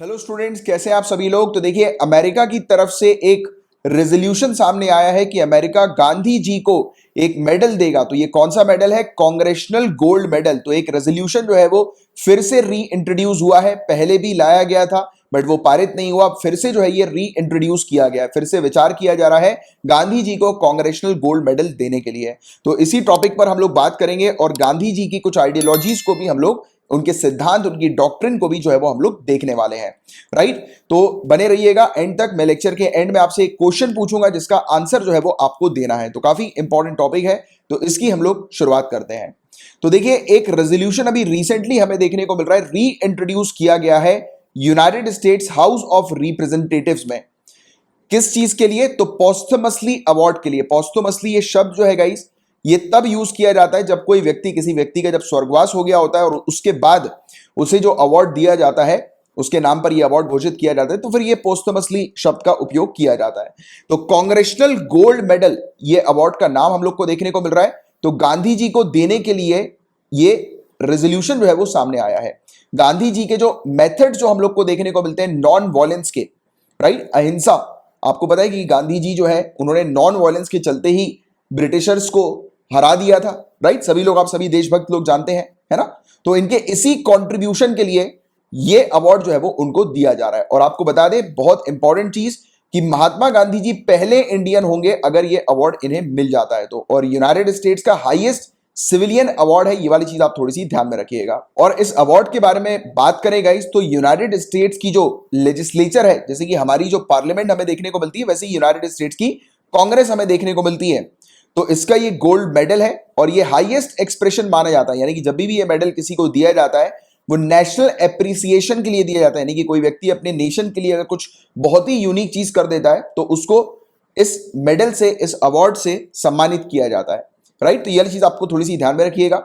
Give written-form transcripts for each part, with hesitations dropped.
Hello students, कैसे हैं आप सभी लोग। तो देखिए, अमेरिका की तरफ से एक रेजोल्यूशन सामने आया है कि अमेरिका गांधी जी को एक मेडल देगा। तो ये कौन सा मेडल है? Congressional gold medal. तो एक रेजोल्यूशन जो है वो फिर से री इंट्रोड्यूस हुआ है। पहले भी लाया गया था बट वो पारित नहीं हुआ। फिर से जो है ये री इंट्रोड्यूस किया गया है, फिर से विचार किया जा रहा है गांधी जी को कांग्रेशनल गोल्ड मेडल देने के लिए। तो इसी टॉपिक पर हम लोग बात करेंगे और गांधी जी की कुछ आइडियोलॉजीज को भी हम लोग, उनके सिद्धांत, उनकी डॉक्ट्रिन को भी जो है वो हम लोग देखने वाले हैं। राइट, तो बने रहिएगा एंड तक। मैं लेक्चर के एंड में आपसे एक क्वेश्चन पूछूंगा जिसका आंसर जो है वो आपको देना है। तो काफी इंपॉर्टेंट टॉपिक है, तो इसकी हम लोग शुरुआत करते हैं। तो देखिए, एक रेजोल्यूशन अभी रिसेंटली हमें देखने को मिल रहा है, री इंट्रोड्यूस किया गया है United states house of representatives में। किस चीज के लिए? तो पोस्टमसली अवार्ड के लिए। पोस्टमसली ये शब्द जो है गाइस, ये तब यूज किया जाता है जब कोई व्यक्ति, किसी व्यक्ति का जब स्वर्गवास हो गया होता है और उसके बाद उसे जो अवार्ड दिया जाता है, उसके नाम पर यह अवार्ड घोषित किया जाता है, तो फिर यह पोस्टमसली शब्द का उपयोग किया जाता है। तो कांग्रेशनल गोल्ड मेडल, ये अवार्ड का नाम हम लोग को देखने को मिल रहा है। तो गांधी जी को देने के लिए ये रेजोल्यूशन जो है वो सामने आया है। गांधी जी के जो मेथड जो हम लोग को देखने को मिलते हैं नॉन वायलेंस के, राइट, अहिंसा। आपको पता है कि गांधी जी जो है उन्होंने नॉन वायलेंस के चलते ही ब्रिटिशर्स को हरा दिया था। राइट, सभी लोग, आप सभी देशभक्त लोग जानते हैं, है ना। तो इनके इसी कंट्रीब्यूशन के लिए ये अवार्ड जो है वो उनको दिया जा रहा है। और आपको बता दें बहुत इंपॉर्टेंट चीज कि महात्मा गांधी जी पहले इंडियन होंगे अगर ये अवार्ड इन्हें मिल जाता है तो। और यूनाइटेड स्टेट्स का हाईएस्ट सिविलियन अवार्ड है, ये वाली चीज आप थोड़ी सी ध्यान में रखिएगा। और इस अवार्ड के बारे में बात करें गाइस, तो यूनाइटेड स्टेट्स की जो लेजिस्लेचर है, जैसे कि हमारी जो पार्लियामेंट हमें देखने को मिलती है, वैसे ही यूनाइटेड स्टेट्स की कांग्रेस हमें देखने को मिलती है। तो इसका ये गोल्ड मेडल है और ये हाईएस्ट एक्सप्रेशन माना जाता है। यानी कि जब भी ये मेडल किसी को दिया जाता है वो नेशनल एप्रिसिएशन के लिए दिया जाता है। यानी कि कोई व्यक्ति अपने नेशन के लिए अगर कुछ बहुत ही यूनिक चीज कर देता है तो उसको इस मेडल से, इस अवार्ड से सम्मानित किया जाता है। राइट, तो यह चीज आपको थोड़ी सी ध्यान में रखिएगा।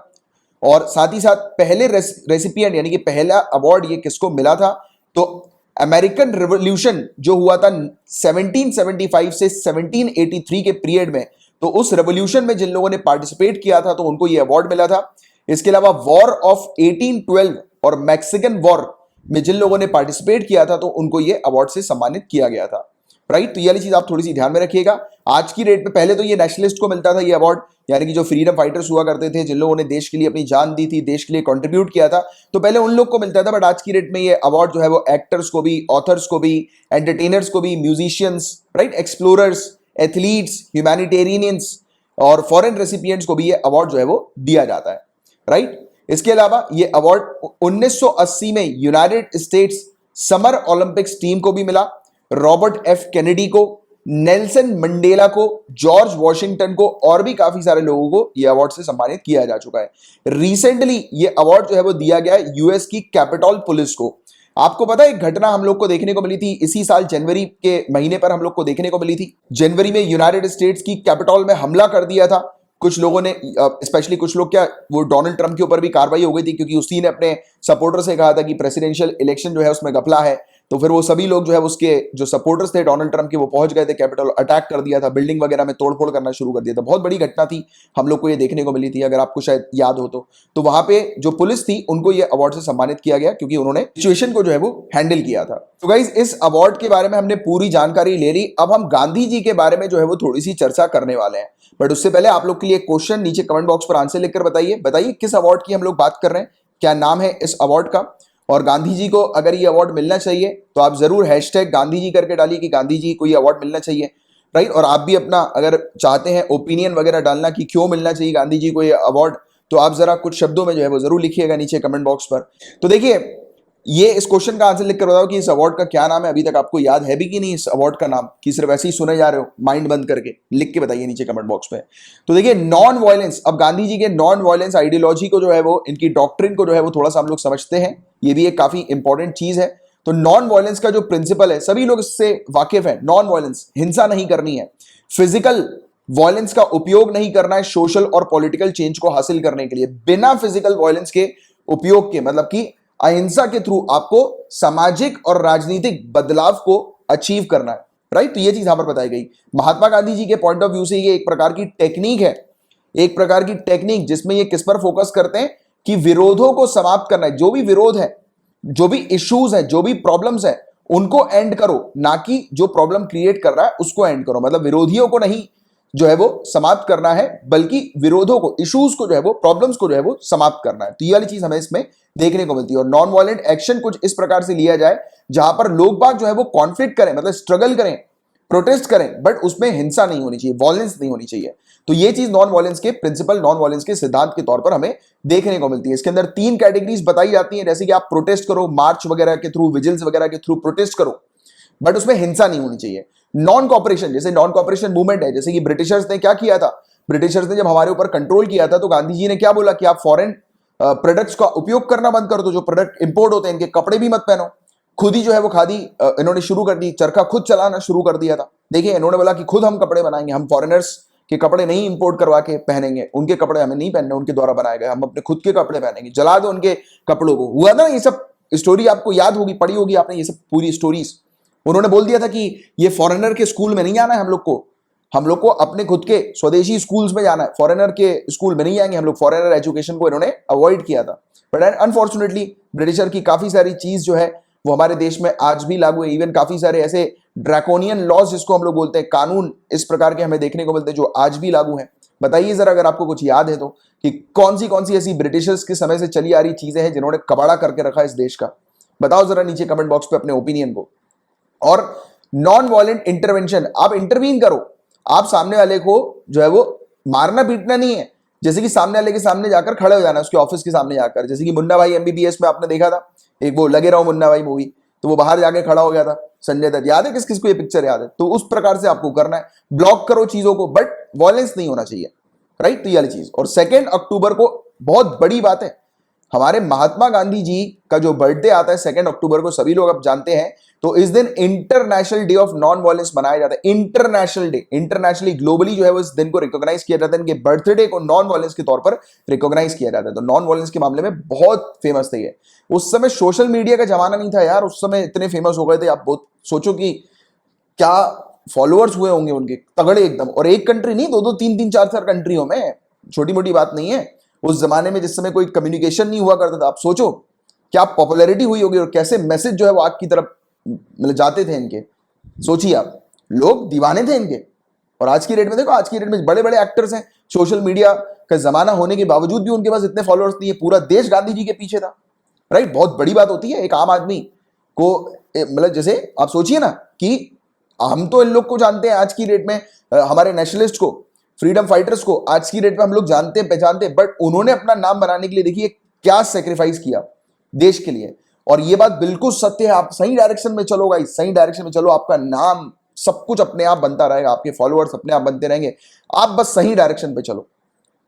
और साथ ही साथ पहले रेसिपिएंट यानी कि पहला अवार्ड ये किसको मिला था? तो अमेरिकन रिवॉल्यूशन जो हुआ था 1775 से 1783 के पीरियड में, तो उस रेवोल्यूशन में जिन लोगों ने पार्टिसिपेट किया था तो उनको ये अवार्ड मिला था। इसके अलावा वॉर ऑफ 1812 और मैक्सिकन वॉर में जिन लोगों ने पार्टिसिपेट किया था तो उनको ये अवार्ड से सम्मानित किया गया था। राइट, तो ये चीज आप थोड़ी सी ध्यान में रखिएगा। आज की डेट में पहले तो ये नेशनलिस्ट को मिलता था ये अवार्ड, यानी कि जो फ्रीडम फाइटर्स हुआ करते थे, जिन लोगों ने देश के लिए अपनी जान दी थी, देश के लिए कंट्रीब्यूट किया था, तो पहले उन लोग को मिलता था। बट आज की डेट में ये अवार्ड जो है वो एक्टर्स को भी, ऑथर्स को भी, एंटरटेनर्स को भी, म्यूजिशियंस, राइट, एक्सप्लोरर्स, एथलीट्स, ह्यूमैनिटेरियंस और फॉरेन रेसिपिएंट्स को भी ये अवार्ड जो है वो दिया जाता है। राइट, इसके अलावा ये अवार्ड 1980 में United states summer Olympics team को भी मिला, रॉबर्ट एफ कैनेडी को, नेल्सन मंडेला को, जॉर्ज वॉशिंगटन को और भी काफी सारे लोगों को यह अवार्ड से सम्मानित किया जा चुका है। रिसेंटली ये अवार्ड जो है वो दिया गया है यूएस की कैपिटल पुलिस को। आपको पता है एक घटना हम लोग को देखने को मिली थी इसी साल जनवरी के महीने पर, हम लोग को देखने को मिली थी। जनवरी में यूनाइटेड स्टेट्स की कैपिटल में हमला कर दिया था कुछ लोगों ने, स्पेशली कुछ लोग, क्या वो डोनाल्ड ट्रंप के ऊपर भी कार्रवाई हो गई थी क्योंकि उसी ने अपने सपोर्टर से कहा था कि प्रेसिडेंशियल इलेक्शन जो है उसमें घपला है। तो फिर वो सभी लोग जो है उसके जो सपोर्टर्स थे डोनाल्ड ट्रंप के, वो पहुंच गए थे कैपिटल, अटैक कर दिया था, बिल्डिंग वगैरह में तोड़फोड़ करना शुरू कर दिया था। बहुत बड़ी घटना थी, हम लोग को ये देखने को मिली थी, अगर आपको शायद याद हो तो वहां पे जो पुलिस थी उनको ये अवार्ड से सम्मानित किया गया क्योंकि उन्होंने सिचुएशन को जो है वो हैंडल किया था। तो गाइस, इस अवार्ड के बारे में हमने पूरी जानकारी ले ली। अब हम गांधी जी के बारे में जो है वो थोड़ी सी चर्चा करने वाले हैं। बट उससे पहले आप लोग के लिए क्वेश्चन, नीचे कमेंट बॉक्स पर आंसर लिखकर बताइए किस अवार्ड की हम लोग बात कर रहे हैं, क्या नाम है इस अवार्ड का। और गांधी जी को अगर ये अवार्ड मिलना चाहिए तो आप जरूर हैशटैग गांधी जी करके डालिए कि गांधी जी को ये अवार्ड मिलना चाहिए। राइट, और आप भी अपना अगर चाहते हैं ओपिनियन वगैरह डालना कि क्यों मिलना चाहिए गांधी जी को ये अवार्ड, तो आप जरा कुछ शब्दों में जो है वो जरूर लिखिएगा नीचे कमेंट बॉक्स पर। तो देखिए, ये इस क्वेश्चन का आंसर लिखकर बताओ कि इस अवार्ड का क्या नाम है। अभी तक आपको याद है भी कि नहीं इस अवार्ड का नाम, कि सिर्फ ऐसे ही सुने जा रहे हो माइंड बंद करके? लिख के बताइए नीचे कमेंट बॉक्स पे। तो देखिए, नॉन वायलेंस, अब गांधी जी के नॉन वायलेंस आइडियोलॉजी को जो है वो, इनकी डॉक्ट्रिन को जो है वो थोड़ा सा हम लोग समझते हैं। ये भी एक काफी इंपॉर्टेंट चीज है। तो नॉन वायलेंस का जो प्रिंसिपल है, सभी लोग इससे वाकिफ है। नॉन वायलेंस, हिंसा नहीं करनी है, फिजिकल वायलेंस का उपयोग नहीं करना है सोशल और पॉलिटिकल चेंज को हासिल करने के लिए। बिना फिजिकल वायलेंस के उपयोग के, मतलब कि अहिंसा के थ्रू आपको सामाजिक और राजनीतिक बदलाव को अचीव करना है। राइट, तो ये चीज यहां पर बताई गई। महात्मा गांधी जी के पॉइंट ऑफ व्यू से ये एक प्रकार की टेक्निक है, एक प्रकार की टेक्निक जिसमें ये किस पर फोकस करते हैं कि विरोधों को समाप्त करना है। जो भी विरोध है जो भी इश्यूज है, जो भी प्रॉब्लम्स है, उनको एंड करो, ना कि जो प्रॉब्लम क्रिएट कर रहा है उसको एंड करो। मतलब विरोधियों को नहीं जो है वो समाप्त करना है, बल्कि विरोधों को, इश्यूज को जो है वो, प्रॉब्लम्स को जो है वो समाप्त करना है। तो ये वाली चीज हमें इसमें देखने को मिलती है। और नॉन वायलेंट एक्शन कुछ इस प्रकार से लिया जाए जहां पर लोग बाग जो है वो कॉन्फ्लिक्ट करें, मतलब स्ट्रगल करें, प्रोटेस्ट करें, बट उसमें हिंसा नहीं होनी चाहिए, वॉयलेंस नहीं होनी चाहिए। तो ये चीज नॉन वॉयलेंस के प्रिंसिपल, नॉन वॉयलेंस के सिद्धांत के तौर पर हमें देखने को मिलती है। इसके अंदर 3 कैटेगरीज बताई जाती हैं, जैसे कि आप प्रोटेस्ट करो, मार्च वगैरह के थ्रू, विजिल्स वगैरह के थ्रू प्रोटेस्ट करो, बट उसमें हिंसा नहीं होनी चाहिए। नॉन कॉपरेशन, जैसे नॉन कॉपरेशन मूवमेंट है, जैसे कि ब्रिटिशर्स ने क्या किया था, ब्रिटिशर्स ने जब हमारे ऊपर कंट्रोल किया था तो गांधी जी ने क्या बोला कि आप फॉरेन प्रोडक्ट्स का उपयोग करना बंद कर दो, जो प्रोडक्ट इंपोर्ट होते हैं, इनके कपड़े भी मत पहनो। खुद ही जो है वो खादी इन्होंने शुरू कर दी, चरखा खुद चलाना शुरू कर दिया था। देखिए, इन्होंने बोला कि खुद हम कपड़े बनाएंगे, हम फॉरेनर्स के कपड़े नहीं इंपोर्ट करवा के पहनेंगे, उनके कपड़े हमें नहीं पहनने, उनके द्वारा बनाए गए, हम अपने खुद के कपड़े पहनेंगे, जला दो उनके कपड़ों को। हुआ ना ये सब स्टोरी, आपको याद होगी, पढ़ी होगी आपने ये सब पूरी स्टोरीज। उन्होंने बोल दिया था कि ये फॉरेनर के स्कूल में नहीं जाना है हम लोग को अपने खुद के स्वदेशी स्कूल्स में जाना है, फॉरेनर के स्कूल में नहीं जाएंगे हम लोग। फॉरेनर एजुकेशन को इन्होंने अवॉइड किया था। बट अनफॉर्चुनेटली ब्रिटिशर की काफी सारी चीज जो है वो हमारे देश में आज भी लागू है। इवन काफी सारे ऐसे ड्रैकोनियन लॉज, जिसको हम लोग बोलते हैं, कानून इस प्रकार के हमें देखने को मिलते हैं जो आज भी लागू हैं। बताइए जरा, अगर आपको कुछ याद है तो, कि कौन सी ऐसी ब्रिटिशर्स के समय से चली आ रही चीजें हैं जिन्होंने कबाड़ा करके रखा इस देश का। बताओ जरा नीचे कमेंट बॉक्स पे अपने ओपिनियन को। और नॉन वायलेंट इंटरवेंशन, आप इंटरवीन करो, आप सामने वाले को जो है वो मारना पीटना नहीं है। जैसे कि सामने वाले के सामने जाकर खड़े हो जाना, उसके ऑफिस के सामने जाकर, जैसे कि मुन्ना भाई एमबीबीएस में आपने देखा था, एक वो लगे रहो मुन्ना भाई मूवी, तो वो बाहर जाके खड़ा हो गया था संजय दत्त, याद है किस किस को ये पिक्चर याद है? तो उस प्रकार से आपको करना है, ब्लॉक करो चीजों को, बट वायलेंस नहीं होना चाहिए, राइट? तो ये वाली चीज। और 2 अक्टूबर को बहुत बड़ी बात है, हमारे महात्मा गांधी जी का जो बर्थडे आता है 2 अक्टूबर को, सभी लोग अब जानते हैं। तो इस दिन international day of non violence मनाया जाता है। इंटरनेशनल डे, इंटरनेशनली ग्लोबली जो है वो इस दिन को रिकॉग्नाइज किया जाता है, इनके बर्थडे को नॉन वायलेंस के तौर पर रिकॉग्नाइज किया जाता है। तो नॉन वायलेंस के मामले में बहुत फेमस थे ये। उस समय सोशल मीडिया का जमाना नहीं था यार, उस समय इतने फेमस हो गए थे, आप बहुत सोचो कि क्या फॉलोअर्स हुए होंगे उनके, तगड़े एकदम। और एक कंट्री नहीं, 2-2, 3-3, 4-4 कंट्रियों में, छोटी मोटी बात नहीं है। उस जमाने में जिस समय कोई कम्युनिकेशन नहीं हुआ करता था, आप सोचो क्या पॉपुलैरिटी हुई होगी और कैसे मैसेज जो है वो आग की तरफ मतलब जाते थे इनके। सोचिए आप, लोग दीवाने थे इनके। और आज की डेट में देखो, आज की डेट में बड़े बड़े एक्टर्स हैं, सोशल मीडिया का जमाना होने के बावजूद भी उनके पास इतने फॉलोअर्स नहीं है। पूरा देश गांधी जी के पीछे था, राइट? बहुत बड़ी बात होती है एक आम आदमी को, मतलब जैसे आप सोचिए ना कि हम तो इन लोग को जानते हैं आज की डेट में, हमारे नेशनलिस्ट को, फ्रीडम फाइटर्स को आज की डेट में हम लोग जानते हैं, पहचानते हैं, बट उन्होंने अपना नाम बनाने के लिए देखिए क्या सेक्रीफाइस किया देश के लिए। और ये बात बिल्कुल सत्य है, आप सही डायरेक्शन में चलो गाइस, सही डायरेक्शन में चलो, आपका नाम सब कुछ अपने आप बनता रहेगा, आपके फॉलोअर्स अपने आप बनते रहेंगे। आप बस सही डायरेक्शन पे चलो,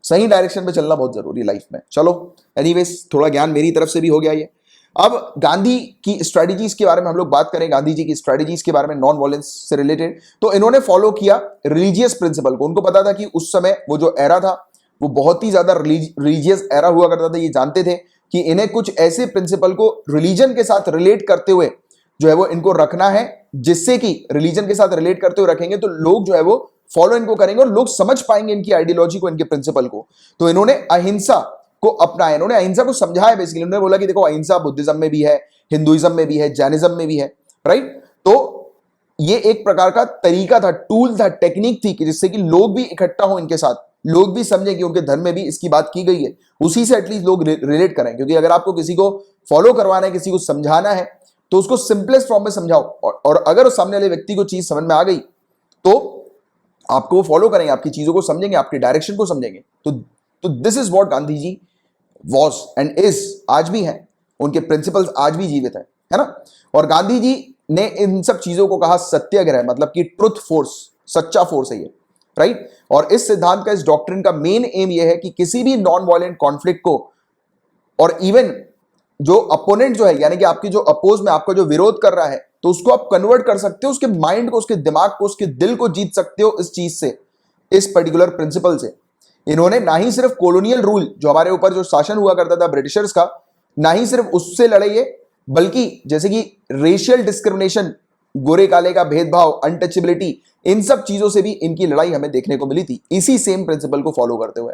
सही डायरेक्शन पे चलना बहुत जरूरी है लाइफ में। चलो एनीवेज, थोड़ा ज्ञान मेरी तरफ से भी हो गया ये। अब गांधी की स्ट्रेटजीज के बारे में हम लोग बात करें, गांधी जी की स्ट्रेटजीज के बारे में नॉन वायलेंस से रिलेटेड। तो इन्होंने फॉलो किया रिलीजियस प्रिंसिपल को। उनको पता था कि उस समय वो जो एरा था वो बहुत ही ज्यादा रिलीजियस एरा हुआ करता था। ये जानते थे कि इन्हें कुछ ऐसे प्रिंसिपल को रिलीजन के साथ रिलेट करते हुए जो है वो इनको रखना है, जिससे कि रिलीजन के साथ रिलेट करते हुए रखेंगे तो लोग जो है वो फॉलो इनको करेंगे और लोग समझ पाएंगे इनकी आइडियोलॉजी को, इनके प्रिंसिपल को। तो इन्होंने अहिंसा को अपनाया, इन्होंने अहिंसा को समझाया। बेसिकली उन्होंने बोला कि देखो, अहिंसा बुद्धिज्म में भी है, हिंदुइज्म में भी है, जैनिज्म में भी है, राइट? तो ये एक प्रकार का तरीका था, टूल था, टेक्निक थी कि जिससे कि लोग भी इकट्ठा हो इनके साथ, लोग भी समझे कि उनके धर्म में भी इसकी बात की गई है, उसी से एटलीस्ट लोग रिलेट करें। क्योंकि अगर आपको किसी को फॉलो करवाना है, किसी को समझाना है, तो उसको सिंपलेस्ट फॉर्म में समझाओ, और अगर उस सामने वाले व्यक्ति को चीज समझ में आ गई तो आपको वो फॉलो करेंगे, आपकी चीजों को समझेंगे, आपके डायरेक्शन को समझेंगे। तो this is what Gandhi ji was and is, आज भी हैं, उनके प्रिंसिपल्स आज भी जीवित है ना? और गांधी जी ने इन सब चीजों को कहा सत्याग्रह, मतलब कि ट्रुथ फोर्स, सच्चा फोर्स है ये, राइट? और इस सिद्धांत का, इस डॉक्ट्रिन का मेन एम ये है कि किसी भी नॉन वायलेंट कॉन्फ्लिक्ट को, और इवन जो अपोनेंट जो है, यानी कि आपकी जो अपोज में आपका जो विरोध कर रहा है, तो उसको आप कन्वर्ट कर सकते हो, उसके माइंड को, उसके दिमाग को, उसके दिल को जीत सकते हो इस चीज से, इस पर्टिकुलर प्रिंसिपल से। इन्होंने ना ही सिर्फ कॉलोनियल रूल, जो हमारे ऊपर जो शासन हुआ करता था ब्रिटिशर्स का, ना ही सिर्फ उससे लड़े ये, बल्कि जैसे कि रेशियल डिस्क्रिमिनेशन, गोरे काले का भेदभाव, अनटचेबिलिटी, इन सब चीजों से भी इनकी लड़ाई हमें देखने को मिली थी, इसी सेम प्रिंसिपल को फॉलो करते हुए।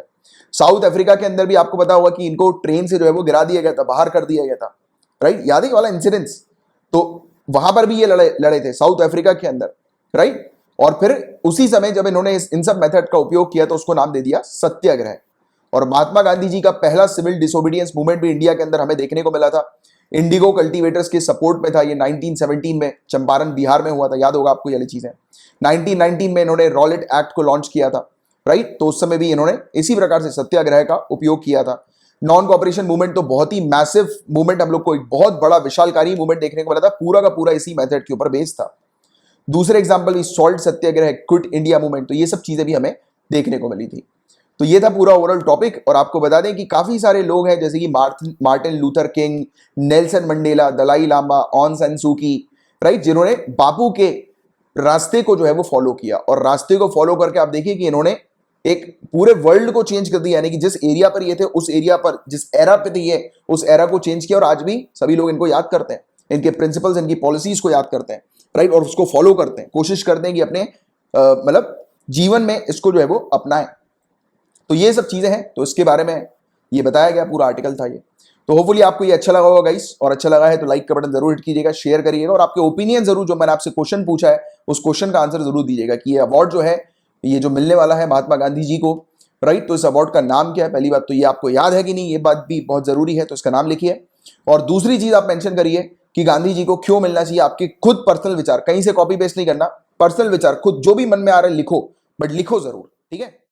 साउथ अफ्रीका के अंदर भी आपको पता होगा कि इनको ट्रेन से जो है वो गिरा दिया गया था, बाहर कर दिया गया था, राइट, याद है वाला इंसिडेंस? तो वहां पर भी ये लड़े लड़े थे साउथ अफ्रीका के अंदर, राइट। और फिर उसी समय जब इन्होंने इन सब मेथड का उपयोग किया तो उसको नाम दे दिया सत्याग्रह। और महात्मा गांधी जी का पहला सिविल डिसोबीडियंस मूवमेंट भी इंडिया के अंदर हमें देखने को मिला था। इंडिगो कल्टीवेटर्स के सपोर्ट में था ये, 1917 में चंपारण बिहार में हुआ था, याद होगा आपको ये चीजें। 1919 में इन्होंने रॉलेट एक्ट को लॉन्च किया था, राइट। तो उस समय भी इन्होंने इसी प्रकार से सत्याग्रह का उपयोग किया था। नॉन कॉपरेशन मूवमेंट तो बहुत ही मैसिव मूवमेंट, हम लोग को एक बहुत बड़ा विशालकारी मूवमेंट देखने को मिला था, पूरा का पूरा इसी मेथड के ऊपर बेस्ड था। दूसरे एग्जाम्पल भी सॉल्ट सत्याग्रह, क्विट इंडिया मूवमेंट, तो ये सब चीजें भी हमें देखने को मिली थी। तो ये था पूरा ओवरऑल टॉपिक। और आपको बता दें कि काफी सारे लोग हैं जैसे कि Martin Luther King, Nelson Mandela, Dalai Lama, Aung San Suu Kyi, right, जिन्होंने बापू के रास्ते को जो है वो फॉलो किया। और रास्ते को फॉलो करके आप देखिए कि इन्होंने एक पूरे वर्ल्ड को चेंज कर दिया, यानी कि जिस एरिया पर ये थे उस एरिया पर, जिस एरा पे थे ये, उस एरा को चेंज किया। और आज भी सभी लोग इनको याद करते हैं, इनके प्रिंसिपल्स, इनकी पॉलिसीज को याद करते हैं, राइट, और उसको फॉलो करते हैं, कोशिश करते हैं कि अपने मतलब जीवन में इसको जो है वो अपनाएं। तो ये सब चीजें हैं, तो इसके बारे में ये बताया गया, पूरा आर्टिकल था ये। तो होपफुली आपको ये अच्छा लगा होगा गाइस, और अच्छा लगा है तो लाइक का बटन जरूर हिट कीजिएगा, शेयर करिएगा, और आपके ओपिनियन जरूर, जो मैंने आपसे क्वेश्चन पूछा है उस क्वेश्चन का आंसर जरूर दीजिएगा कि ये अवार्ड जो है, ये जो मिलने वाला है महात्मा गांधी जी को, राइट, तो इस अवार्ड का नाम क्या है? पहली बात तो ये आपको याद है कि नहीं, ये बात भी बहुत जरूरी है, तो इसका नाम लिखिए। और दूसरी चीज आप मेंशन करिए कि गांधी जी को क्यों मिलना चाहिए, आपके खुद पर्सनल विचार, कहीं से कॉपी पेस्ट नहीं करना, पर्सनल विचार खुद जो भी मन में आ रहा है लिखो, बट लिखो जरूर, ठीक है।